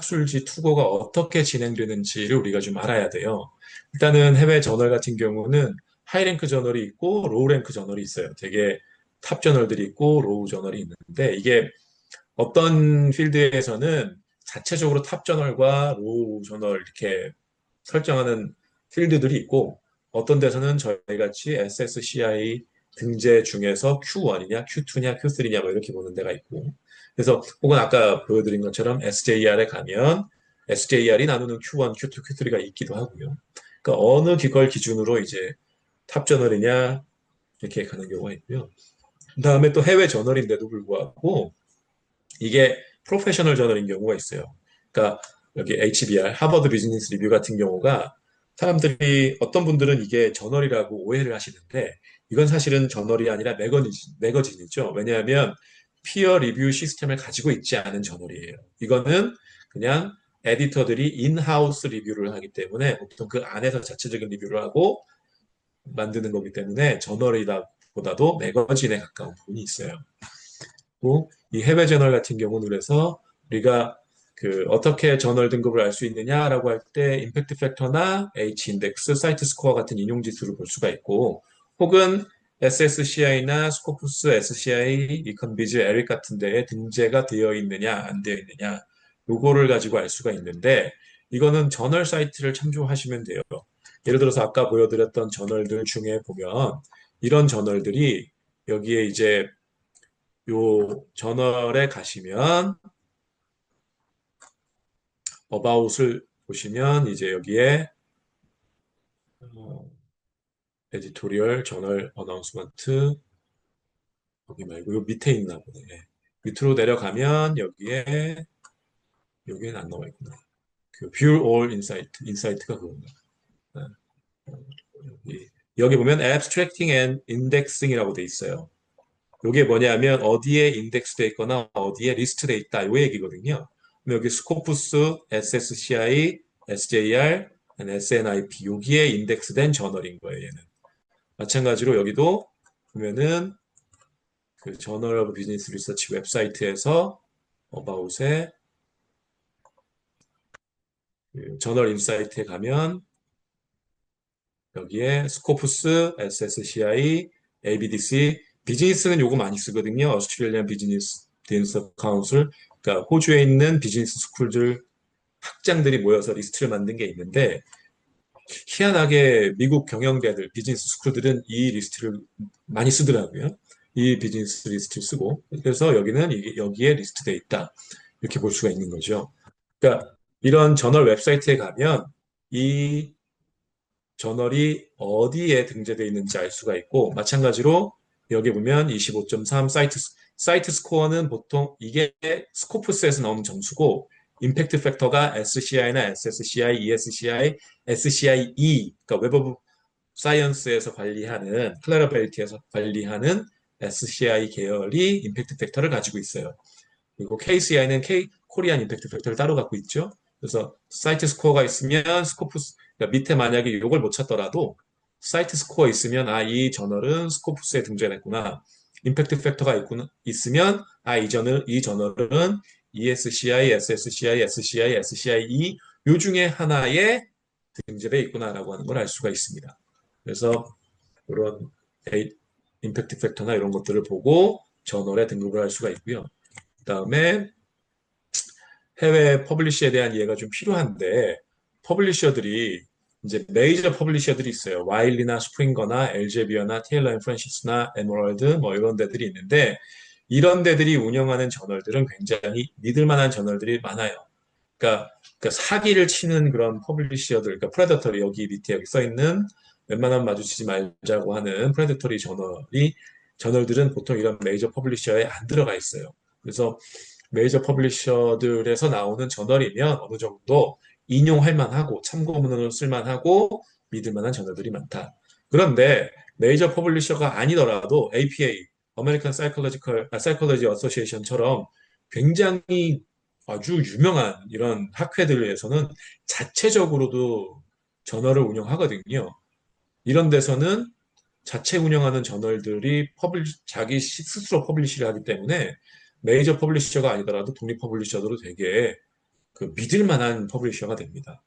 학술지 투고가 어떻게 진행되는지를 우리가 좀 알아야 돼요. 일단은 해외 저널 같은 경우는 하이랭크 저널이 있고 로우랭크 저널이 있어요. 되게 탑 저널들이 있고 로우 저널이 있는데 이게 어떤 필드에서는 자체적으로 탑 저널과 로우 저널 이렇게 설정하는 필드들이 있고 어떤 데서는 저희 같이 SSCI 등재 중에서 Q1이냐, Q2냐, Q3냐 뭐 이렇게 보는 데가 있고 그래서 혹은 아까 보여드린 것처럼 SJR에 가면 SJR이 나누는 Q1, Q2, Q3가 있기도 하고요. 그러니까 어느 기걸 기준으로 이제 탑 저널이냐 이렇게 가는 경우가 있고요. 그다음에 또 해외 저널인데도 불구하고 이게 프로페셔널 저널인 경우가 있어요. 그러니까 여기 HBR, 하버드 비즈니스 리뷰 같은 경우가 사람들이 어떤 분들은 이게 저널이라고 오해를 하시는데 이건 사실은 저널이 아니라 매거진이죠. 왜냐하면 피어 리뷰 시스템을 가지고 있지 않은 저널이에요. 이거는 그냥 에디터들이 인하우스 리뷰를 하기 때문에 보통 그 안에서 자체적인 리뷰를 하고 만드는 거기 때문에 저널이다 보다도 매거진에 가까운 부분이 있어요. 이 해외 저널 같은 경우는 그래서 우리가 그 어떻게 저널 등급을 알 수 있느냐라고 할 때 임팩트 팩터나 H 인덱스, 사이트 스코어 같은 인용 지수를 볼 수가 있고 혹은 SSCI나 스코프스, SCI, 이컨비즈, 에릭 같은 데에 등재가 되어 있느냐 안 되어 있느냐 요거를 가지고 알 수가 있는데 이거는 저널 사이트를 참조하시면 돼요. 예를 들어서 아까 보여드렸던 저널들 중에 보면 이런 저널들이 여기에 이제 요 저널에 가시면 어바웃을 보시면 이제 여기에 어, 에디토리얼 저널 어나운스먼트 여기 말고 요 밑에 있나 보네. 예. 밑으로 내려가면 여기에는 안 나와 있구나. 그 View All Insight 인사이트가 그건가. 예. 여기 보면 Abstracting and Indexing이라고 돼 있어요. 이게 뭐냐면 어디에 인덱스돼 있거나 어디에 리스트돼 있다 이 얘기거든요. 그럼 여기 스코프스, SSCI, SJR, SNIP 여기에 인덱스된 저널인 거예요. 얘는 마찬가지로 여기도 보면은 그 저널 오브 비즈니스 리서치 웹사이트에서 어바웃에 그 저널 인사이트에 가면 여기에 스코프스, SSCI, ABDC 비즈니스는 요거 많이 쓰거든요. 오스트레일리안 비즈니스 딘스 카운슬 그러니까 호주에 있는 비즈니스 스쿨들 학장들이 모여서 리스트를 만든 게 있는데 희한하게 미국 경영대들 비즈니스 스쿨들은 이 리스트를 많이 쓰더라고요. 이 비즈니스 리스트를 쓰고 그래서 여기는 여기에 리스트돼 있다 이렇게 볼 수가 있는 거죠. 그러니까 이런 저널 웹사이트에 가면 이 저널이 어디에 등재되어 있는지 알 수가 있고 마찬가지로 여기 보면 25.3 사이트 스코어는 보통 이게 스코프스에서 나오는 점수고 임팩트 팩터가 SCI나 SSCI, ESCI, SCIE 그러니까 웹 오브 사이언스에서 관리하는 클래러벨티에서 관리하는 SCI 계열이 임팩트 팩터를 가지고 있어요. 그리고 KCI는 코리안 임팩트 팩터를 따로 갖고 있죠. 그래서 사이트 스코어가 있으면 스코프스 그러니까 밑에 만약에 이걸 못 찾더라도 사이트 스코어 있으면 이 저널은 스코프스에 등재했구나. 임팩트 팩터가 있으면 이 저널은 ESCI, SSCI, SCI, SCIE 요 중에 하나에 등재되어 있구나라고 하는 걸 알 수가 있습니다. 그래서 이런 임팩트 팩터나 이런 것들을 보고 저널에 등급을 할 수가 있고요. 그다음에 해외 퍼블리셔에 대한 이해가 좀 필요한데 퍼블리셔들이 이제 메이저 퍼블리셔들이 있어요. 와일리나 스프링거나 엘제비어나 테일러 앤 프랜시스나 에메랄드 뭐 이런 데들이 있는데 이런 데들이 운영하는 저널들은 굉장히 믿을 만한 저널들이 많아요. 그러니까 사기를 치는 그런 퍼블리셔들, 그러니까 프레데터리 여기 밑에 써 있는 웬만하면 마주치지 말자고 하는 프레데터리 저널들은 보통 이런 메이저 퍼블리셔에 안 들어가 있어요. 그래서 메이저 퍼블리셔들에서 나오는 저널이면 어느 정도 인용할 만하고 참고문으로 쓸 만하고 믿을 만한 저널들이 많다. 그런데 메이저 퍼블리셔가 아니더라도 APA, American Psychology Association처럼 굉장히 아주 유명한 이런 학회들에서는 자체적으로도 저널을 운영하거든요. 이런 데서는 자체 운영하는 저널들이 자기 스스로 퍼블리시를 하기 때문에 메이저 퍼블리셔가 아니더라도 독립 퍼블리셔도 되게 믿을 만한 퍼블리셔가 됩니다.